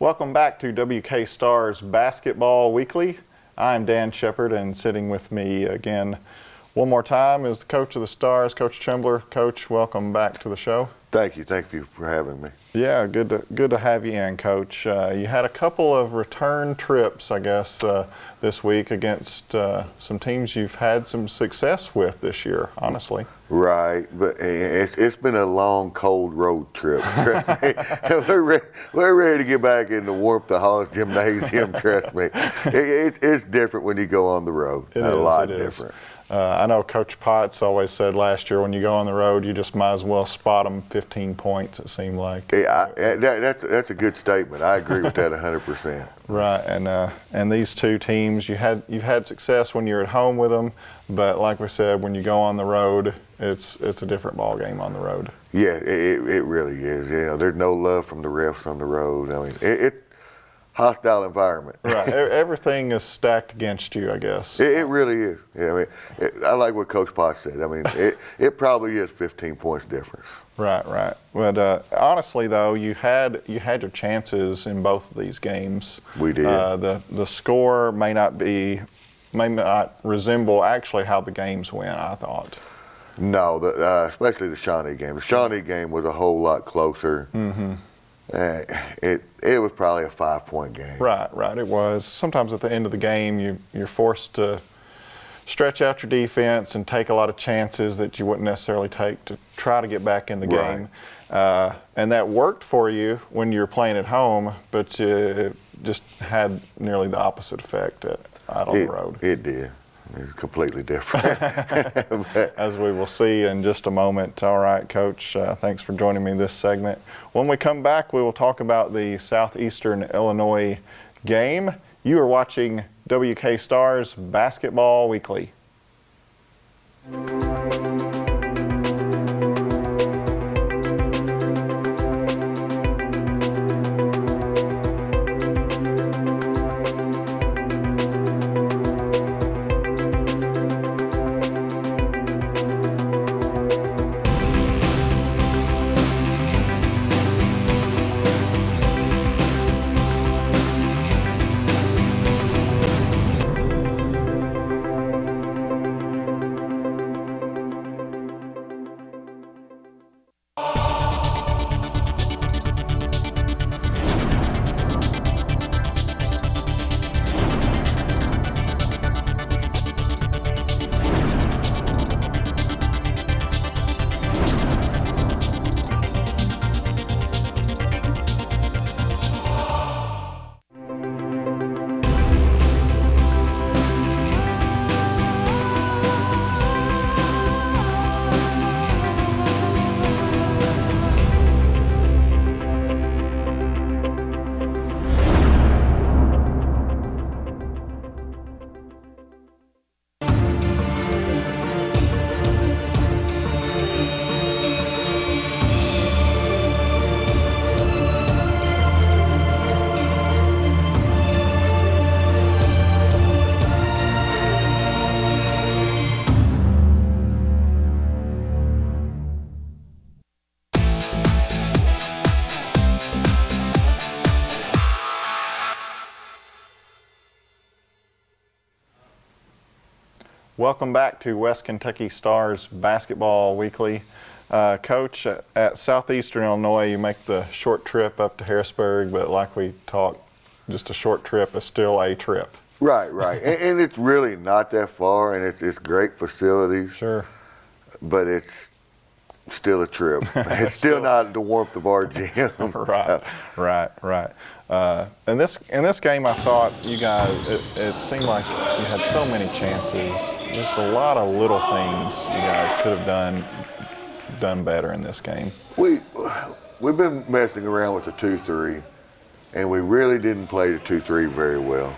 Welcome back to WK Stars Basketball Weekly. I'm Dan Sheppard, and sitting with me again one more time is the coach of the Stars, Coach Chumbler. Coach, welcome back to the show. Thank you for having me. Yeah, good to have you in, Coach. You had a couple of return trips, I guess, this week against some teams you've had some success with this year, honestly. Right, but it's been a long, cold road trip. Trust me. We're ready to get back in the warmth of Hall's Gymnasium. Trust me, it's different when you go on the road. A lot different. I know Coach Potts always said last year, when you go on the road, you just might as well spot them 15 points, it seemed like. Yeah, that's a good statement. I agree with that 100%. Right, and these two teams, you've had success when you're at home with them, but like we said, when you go on the road, it's a different ball game on the road. Yeah, it really is. You know, there's no love from the refs on the road. I mean, it's hostile environment. Right, everything is stacked against you, I guess. It really is. Yeah, I mean, I like what Coach Potts said. I mean, it probably is 15 points difference. Right. But honestly, though, you had your chances in both of these games. We did. The score may not resemble actually how the games went, I thought. No, especially the Shawnee game. The Shawnee game was a whole lot closer. Mm-hmm. It was probably a 5-point game. Right. It was. Sometimes at the end of the game, you're forced to stretch out your defense and take a lot of chances that you wouldn't necessarily take to try to get back in the game. And that worked for you when you were playing at home, but it just had nearly the opposite effect out on the road. It did. It's completely different. As we will see in just a moment. All right, Coach, thanks for joining me in this segment. When we come back, we will talk about the Southeastern Illinois game. You are watching WK Stars Basketball Weekly. Welcome back to West Kentucky Stars Basketball Weekly. Coach, at Southeastern Illinois, you make the short trip up to Harrisburg, but like we talked, just a short trip is still a trip. Right. and it's really not that far, and it's great facilities. Sure. But it's still a trip. It's still not the warmth of our gym. Right. In this game, I thought you guys, it seemed like you had so many chances. Just a lot of little things you guys could have done better in this game. We've been messing around with the 2-3, and we really didn't play the 2-3 very well.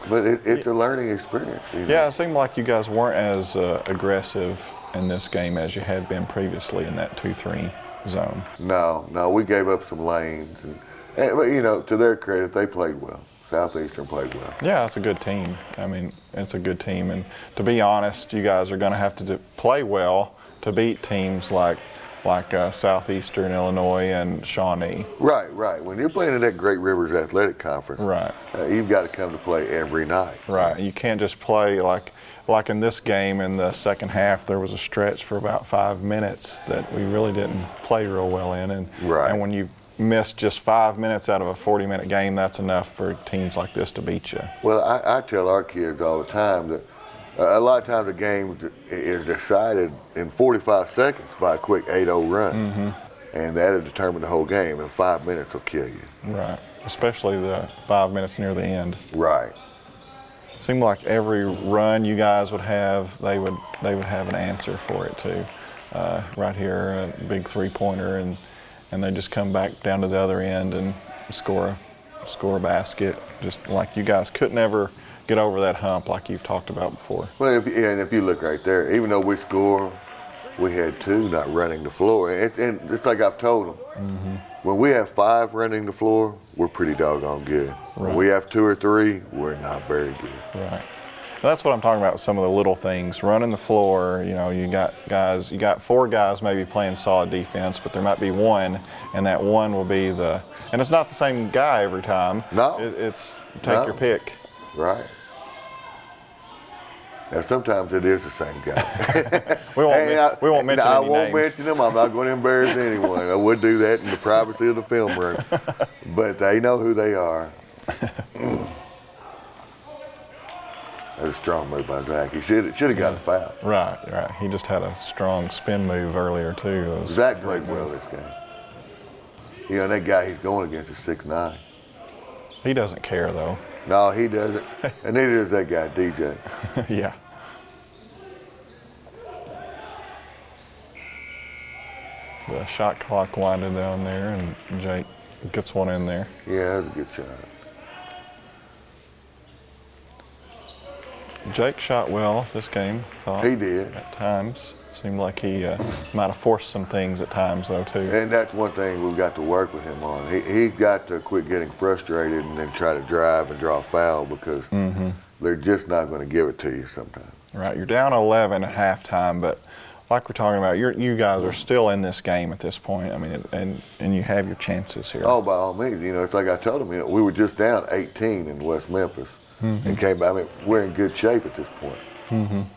But it's a learning experience. You know? Yeah, it seemed like you guys weren't as aggressive in this game as you had been previously in that 2-3 zone. No, we gave up some lanes, but you know, to their credit, they played well. Southeastern played well. Yeah, it's a good team. I mean, it's a good team, and to be honest, you guys are going to have to play well to beat teams like like Southeastern Illinois and Shawnee. Right. When you're playing in that Great Rivers Athletic Conference, Right. You've got to come to play every night. Right. You can't just play like in this game in the second half. There was a stretch for about 5 minutes that we really didn't play real well in, and when you miss just 5 minutes out of a 40-minute game, that's enough for teams like this to beat you. Well, I tell our kids all the time that a lot of times a game is decided in 45 seconds by a quick 8-0 run, and that'll determine the whole game, and 5 minutes will kill you. Right, especially the 5 minutes near the end. Right. Seemed like every run you guys would have, they would have an answer for it too. Right here, a big three-pointer, and they just come back down to the other end and score a basket. Just like you guys couldn't ever get over that hump like you've talked about before. Well, if you look right there, even though we score, we had 2 not running the floor. And it's like I've told them, when we have 5 running the floor, we're pretty doggone good. Right. When we have 2 or 3, we're not very good. Right. And that's what I'm talking about, some of the little things. Running the floor, you got 4 guys maybe playing solid defense, but there might be one, and that one will be and it's not the same guy every time. No. It's take your pick. Right. Now, sometimes it is the same guy. We won't mention I any won't names. mention them. I'm not going to embarrass anyone. I would do that in the privacy of the film room. But they know who they are. That was a strong move by Zach. He should have got a foul. Right. He just had a strong spin move earlier too. Zach played well this game. That guy he's going against is 6'9". He doesn't care though. No, he doesn't. And neither does that guy, DJ. Yeah. The shot clock winding down there, and Jake gets one in there. Yeah, that was a good shot. Jake shot well this game. He did. At times. Seemed like he might have forced some things at times, though, too. And that's one thing we've got to work with him on. He's got to quit getting frustrated and then try to drive and draw a foul, because they're just not going to give it to you sometimes. Right. You're down 11 at halftime, but like we're talking about, you guys are still in this game at this point. I mean, and you have your chances here. Oh, by all means. It's like I told him, we were just down 18 in West Memphis and came back. I mean, we're in good shape at this point.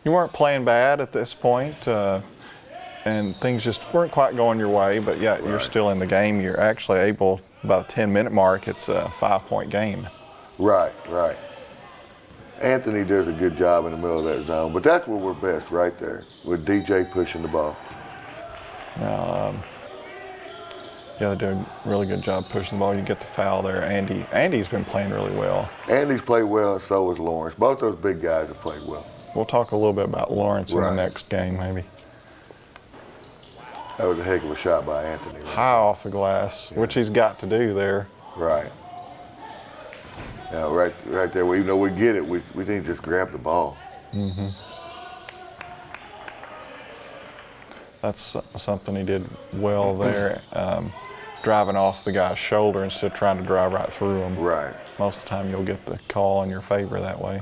You weren't playing bad at this point, and things just weren't quite going your way, but yeah, you're still in the game. You're actually able, about a 10-minute mark, it's a 5-point game. Right. Anthony does a good job in the middle of that zone, but that's where we're best, right there, with DJ pushing the ball. Now, yeah, they do a really good job pushing the ball. You get the foul there. Andy's been playing really well. Andy's played well, and so has Lawrence. Both those big guys have played well. We'll talk a little bit about Lawrence in the next game, maybe. That was a heck of a shot by Anthony. Right? High off the glass, which he's got to do there. Right. Now, right there, even though we get it, we didn't just grab the ball. That's something he did well there, driving off the guy's shoulder instead of trying to drive right through him. Right. Most of the time you'll get the call in your favor that way.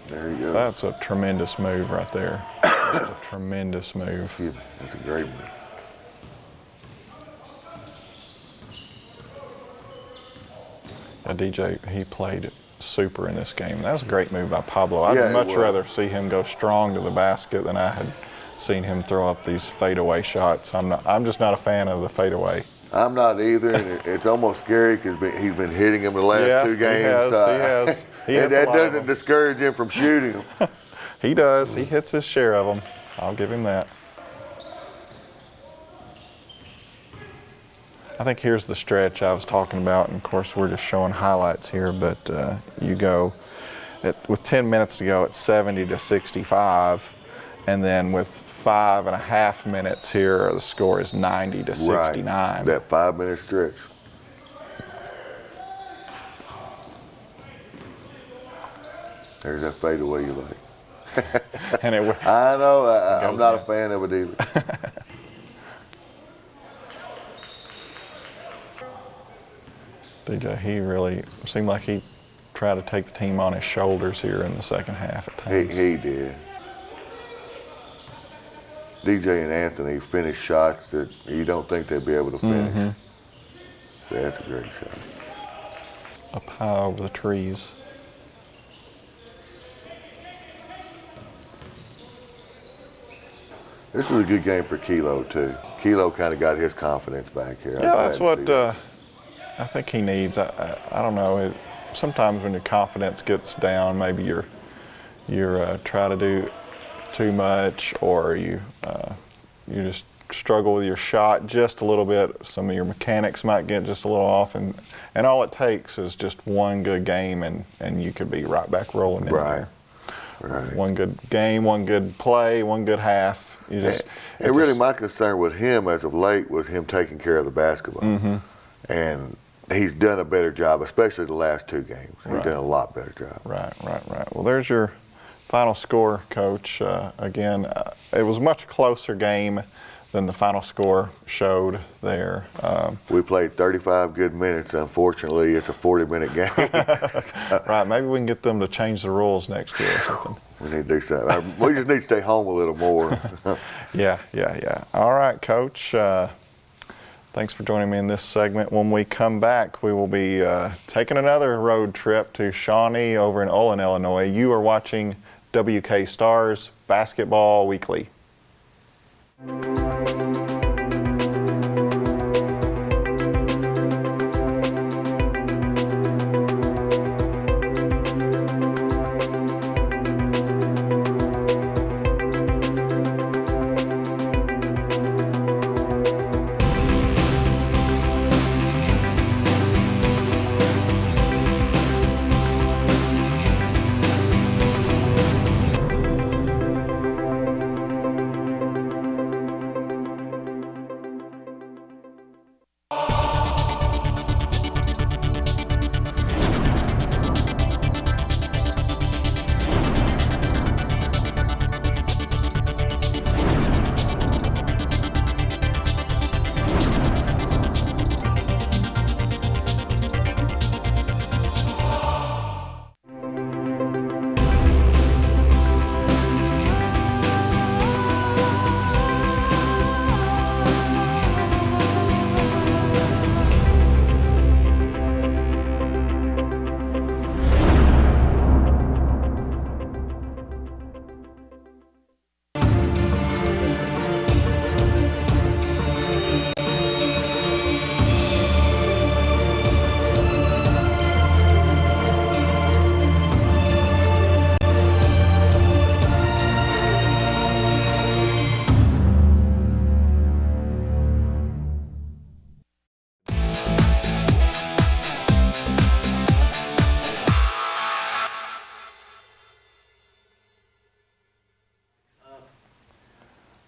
There you go. That's a tremendous move right there. Just a tremendous move. That's a great move. DJ, he played super in this game. That was a great move by Pablo. I'd much rather see him go strong to the basket than I had seen him throw up these fadeaway shots. I'm just not a fan of the fadeaway. I'm not either, and it's almost scary because he's been hitting him the last 2 games. He has. And that doesn't discourage him from shooting them. He does. He hits his share of them. I'll give him that. I think here's the stretch I was talking about, and of course we're just showing highlights here, but you go, with 10 minutes to go, it's 70-65, and then with 5.5 minutes here, the score is 90-69. Right. That 5-minute stretch. There's that fadeaway you like. And I know, I'm not a fan of it either. DJ, he really seemed like he try to take the team on his shoulders here in the second half at times. He did. DJ and Anthony finished shots that you don't think they'd be able to finish. That's a great shot. Up high over the trees. This was a good game for Kilo, too. Kilo kind of got his confidence back here. Yeah, that's what I think he needs. I don't know. Sometimes when your confidence gets down, maybe you're try to do too much, or you just struggle with your shot just a little bit. Some of your mechanics might get just a little off, and all it takes is just one good game, and you could be right back rolling in there. Right. One good game, one good play, one good half. And really, my concern with him as of late was him taking care of the basketball. And he's done a better job, especially the last 2 games. He's done a lot better job. Right. Well, there's your final score, Coach. Again, it was a much closer game than the final score showed there. We played 35 good minutes. Unfortunately, it's a 40-minute game. Right, maybe we can get them to change the rules next year or something. We need to do something. We just need to stay home a little more. Yeah. All right, Coach. Thanks for joining me in this segment. When we come back, we will be taking another road trip to Shawnee over in Olin, Illinois. You are watching WK Stars Basketball Weekly.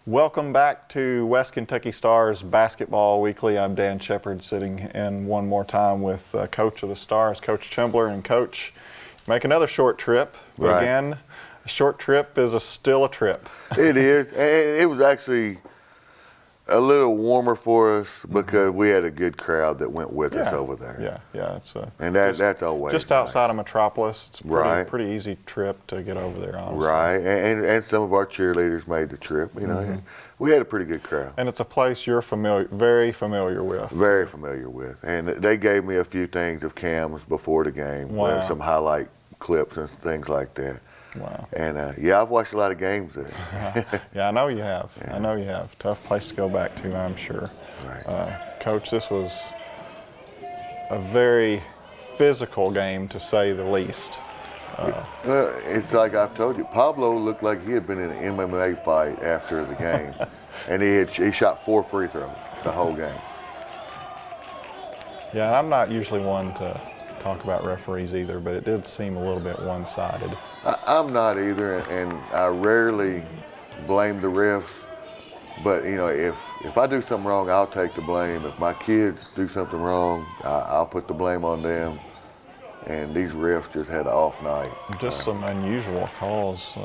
Welcome back to West Kentucky Stars Basketball Weekly. I'm Dan Sheppard, sitting in one more time with Coach of the Stars, Coach Chumbler. And Coach, make another short trip. Right. Again, a short trip is still a trip. It is. And it was actually a little warmer for us because we had a good crowd that went with us over there. Yeah. It's and that's always just outside of Metropolis. It's a pretty easy trip to get over there, honestly. Right, and some of our cheerleaders made the trip. You know, we had a pretty good crowd. And it's a place you're very familiar with. Very familiar with, and they gave me a few things of Cam's before the game. Wow. Some highlight clips and things like that. Wow. And I've watched a lot of games there. Yeah, I know you have. I know you have. Tough place to go back to, I'm sure. Right. Coach, this was a very physical game, to say the least. It's like I've told you, Pablo looked like he had been in an MMA fight after the game, and he shot 4 free throws the whole game. Yeah, and I'm not usually one to talk about referees either, but it did seem a little bit one-sided. I'm not either, and I rarely blame the refs. But you know, if I do something wrong, I'll take the blame. If my kids do something wrong, I'll put the blame on them. And these refs just had an off night. Just some unusual calls.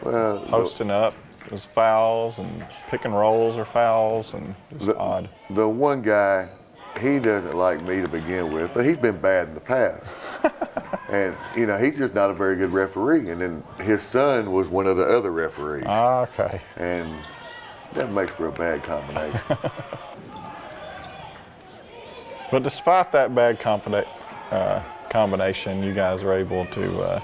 Well, posting up as fouls, and pick and rolls are fouls, and just odd. The one guy, he doesn't like me to begin with, but he's been bad in the past. And, you know, he's just not a very good referee. And then his son was one of the other referees. Ah, okay. And that makes for a bad combination. But despite that bad combination, you guys are able to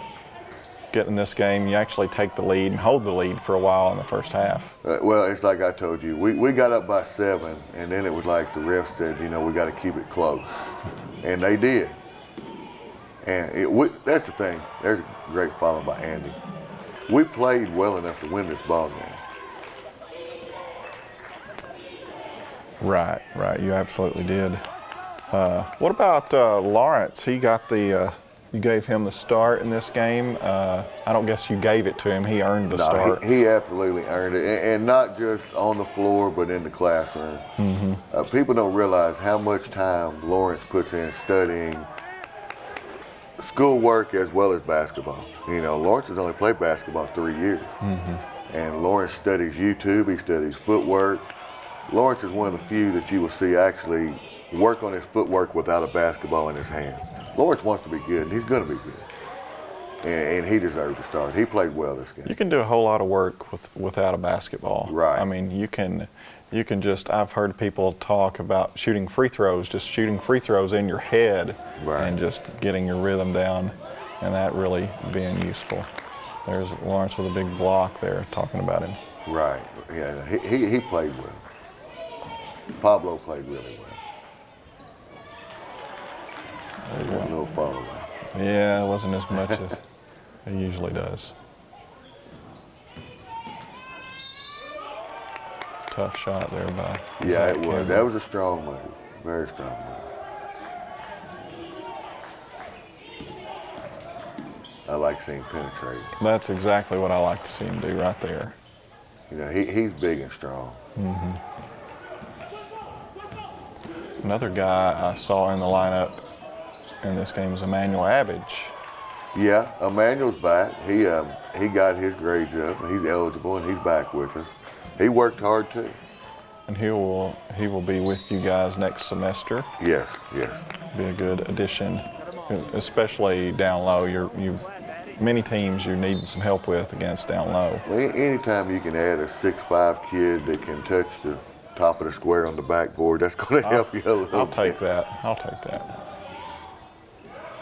get in this game. You actually take the lead and hold the lead for a while in the first half. Well, it's like I told you. We got up by 7, and then it was like the ref said, you know, we got to keep it close. And they did. And that's the thing. There's a great follow by Andy. We played well enough to win this ball game. Right. You absolutely did. What about Lawrence? He got the. You gave him the start in this game. I don't guess you gave it to him. He earned the start. He absolutely earned it, and not just on the floor, but in the classroom. Mm-hmm. People don't realize how much time Lawrence puts in studying schoolwork as well as basketball. You know, Lawrence has only played basketball 3 years. Mm-hmm. And Lawrence studies YouTube, he studies footwork. Lawrence is one of the few that you will see actually work on his footwork without a basketball in his hand. Lawrence wants to be good, and he's going to be good. And he deserved to start. He played well this game. You can do a whole lot of work without a basketball. Right. I mean, you can just, I've heard people talk about shooting free throws in your head, right, and just getting your rhythm down, and that really being useful. There's Lawrence with a big block there talking about him. Right. Yeah, he played well. Pablo played really well. There's a little fall away. Yeah, it wasn't as much as it usually does. Tough shot there by Yeah, Zach it was. Campbell. That was a strong move. Very strong move. I like seeing penetrate. That's exactly what I like to see him do right there. You know, he's big and strong. Mm-hmm. Another guy I saw in the lineup in this game was Emmanuel Abbage. Yeah, Emmanuel's back. He got his grades up. He's eligible, and he's back with us. He worked hard too. And he will be with you guys next semester. Yes. Be a good addition, especially down low. Many teams you're needing some help with against down low. Well, anytime you can add a 6'5" kid that can touch the top of the square on the backboard, that's going to help you a little bit. I'll take that.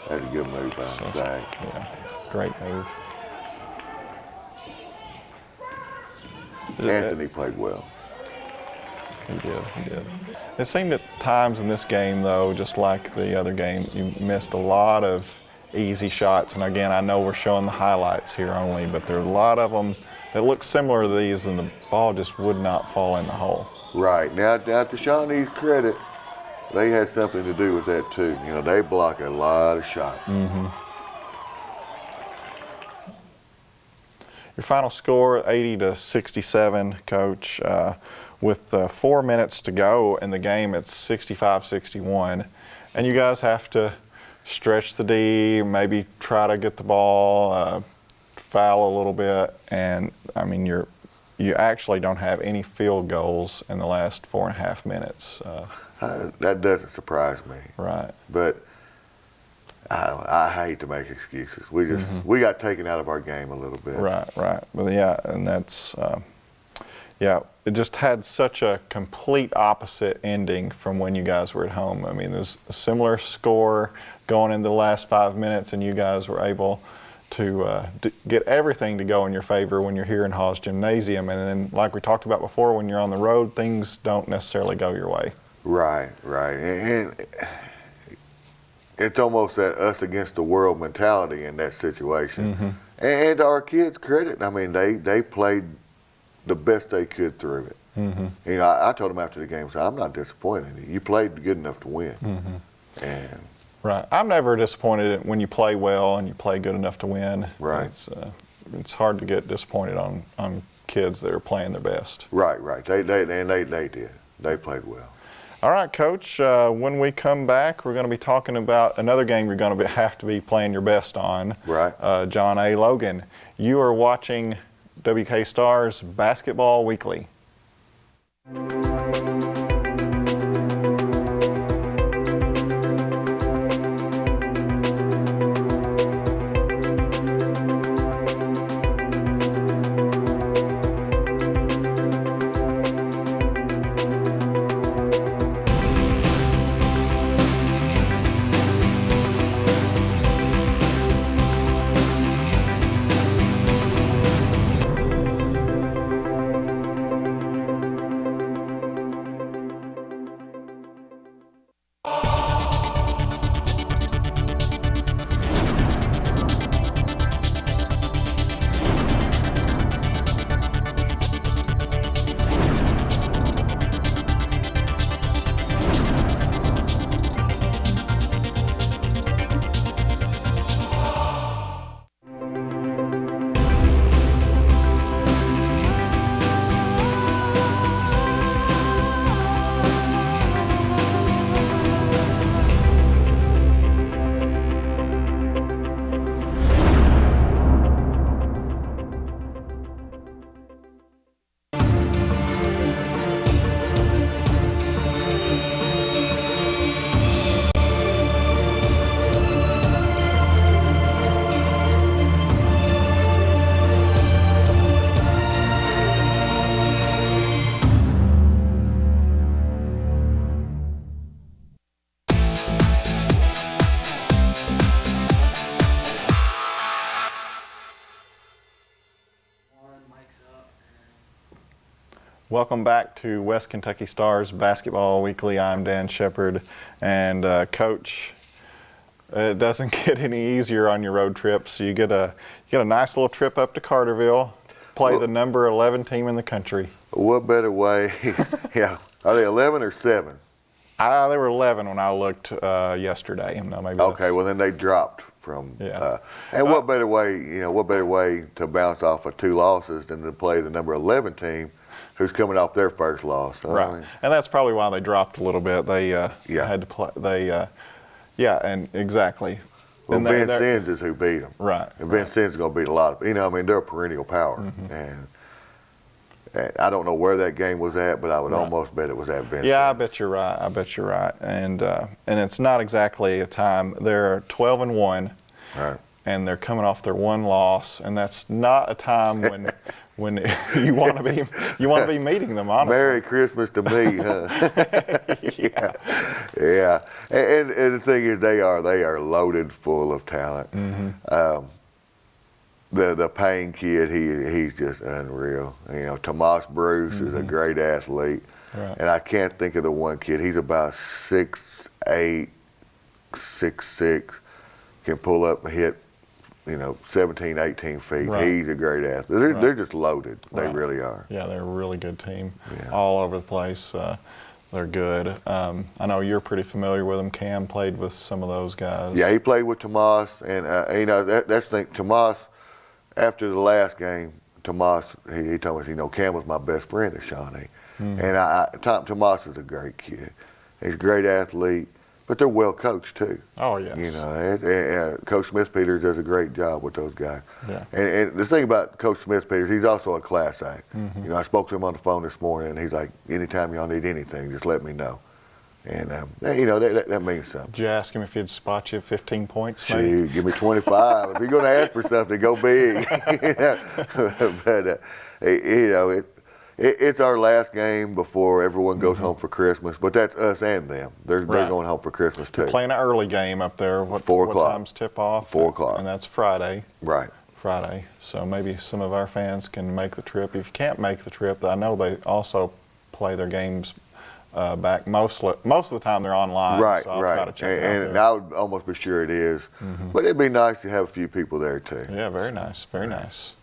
That's a good move by Zach. Yeah, great move. Anthony played well. He did. It seemed at times in this game, though, just like the other game, you missed a lot of easy shots. And again, I know we're showing the highlights here only, but there are a lot of them that look similar to these, and the ball just would not fall in the hole. Right. Now to Shawnee's credit, they had something to do with that too. You know, they block a lot of shots. Mm-hmm. Your final score, 80-67, Coach. With 4 minutes to go in the game, it's 65-61. And you guys have to stretch the D, maybe try to get the ball, foul a little bit. And, I mean, you actually don't have any field goals in the last 4.5 minutes. That doesn't surprise me. Right. But I hate to make excuses. We got taken out of our game a little bit. Right. But yeah, and that's it just had such a complete opposite ending from when you guys were at home. I mean, there's a similar score going into the last 5 minutes, and you guys were able to get everything to go in your favor when you're here in Hawes Gymnasium. And then, like we talked about before, when you're on the road, things don't necessarily go your way. Right. And it's almost that us against the world mentality in that situation. Mm-hmm. And to our kids' credit, I mean, they played the best they could through it. Mm-hmm. You know, I told them after the game, so I'm not disappointed in you. You played good enough to win. Mm-hmm. And right. I'm never disappointed when you play well and you play good enough to win. Right. It's hard to get disappointed on kids that are playing their best. Right. They did. They played well. All right, Coach. When we come back, we're going to be talking about another game you're going to have to be playing your best on. Right. John A. Logan. You are watching WK Stars Basketball Weekly. Welcome back to West Kentucky Stars Basketball Weekly. I'm Dan Sheppard, and Coach, it doesn't get any easier on your road trips. You get a nice little trip up to Carterville, play the number 11 team in the country. What better way? Yeah, are they 11 or 7? They were 11 when I looked yesterday. No, maybe Okay, well then they dropped from. Yeah. And what better way? What better way to bounce off of 2 losses than to play the number 11 team, who's coming off their first loss? So, right, and that's probably why they dropped a little bit. They had to play. And exactly. Well, And Vince Sims is who beat them. Right. And Vince Sims is going to beat a lot of. They're a perennial power, and I don't know where that game was at, but I would almost bet it was at Vince. Yeah, Sims. I bet you're right. And it's not exactly a time. They're 12-1, Right. and they're coming off their 1 loss, and that's not a time when you want to be meeting them. Honestly. Merry Christmas to me, huh? Yeah. And the thing is, they are loaded full of talent. The Payne kid, he's just unreal. Tomas Bruce is a great athlete. Right. And I can't think of the one kid. He's about 6'8", 6'6", can pull up and hit, 17, 18 feet. Right. He's a great athlete. They're just loaded. They Right. really are. Yeah, they're a really good team. Yeah. All over the place. They're good. I know you're pretty familiar with them. Cam played with some of those guys. Yeah, he played with Tomas, and that's the thing. Tomas, after the last game, Tomas he told us, Cam was my best friend at Shawnee, and Tomas is a great kid. He's a great athlete, but they're well coached too. Oh yes. Coach Smith-Peters does a great job with those guys. Yeah. And the thing about Coach Smith-Peters, he's also a class act. I spoke to him on the phone this morning, and he's like, anytime y'all need anything, just let me know. And that means something. Did you ask him if he'd spot you 15 points? Maybe? Shoot, give me 25. If you're going to ask for something, go big. But it's our last game before everyone goes home for Christmas. But that's us and them. They're going home for Christmas too. Playing an early game up there. What 4 o'clock. What time's tip off? 4 o'clock. And that's Friday. Right. Friday. So maybe some of our fans can make the trip. If you can't make the trip, I know they also play their games back. Most of the time they're online. Right, so I'll right. try to check it out And there. I would almost be sure it is. But it'd be nice to have a few people there too. Yeah, very nice. Very nice.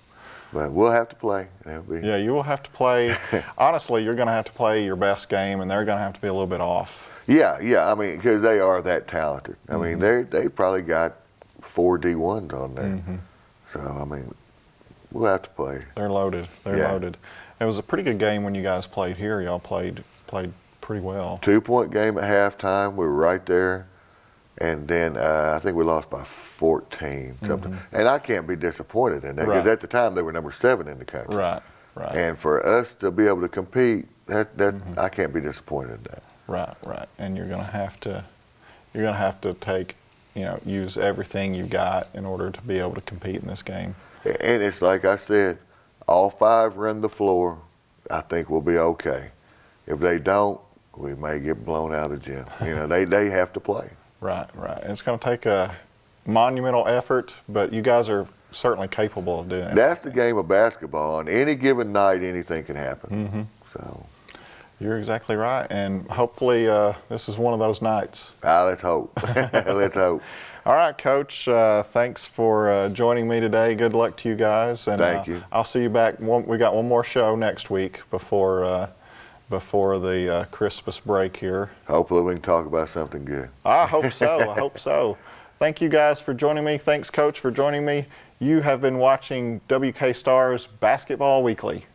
But we'll have to play. Yeah, you will have to play. Honestly, you're going to have to play your best game, and they're going to have to be a little bit off. Yeah. Because they are that talented. They probably got 4 D1s on there. So we'll have to play. They're loaded. They're loaded. It was a pretty good game when you guys played here. Y'all played pretty well. 2-point game at halftime. We were right there. And then I think we lost by 14. Something. And I can't be disappointed in that, because at the time they were number 7 in the country. Right. And for us to be able to compete, I can't be disappointed in that. Right. And you're going to have to take, use everything you got in order to be able to compete in this game. And it's like I said, all 5 run the floor. I think we'll be okay. If they don't, we may get blown out of the gym. They have to play. Right. And it's going to take a monumental effort, but you guys are certainly capable of doing it. That's the game of basketball. On any given night, anything can happen. So you're exactly right, and hopefully this is one of those nights. Let's hope. Let's hope. All right, Coach. Thanks for joining me today. Good luck to you guys. And Thank you. I'll see you back. We got one more show next week before the Christmas break here. Hopefully we can talk about something good. I hope so. Thank you guys for joining me. Thanks, Coach, for joining me. You have been watching WK Stars Basketball Weekly.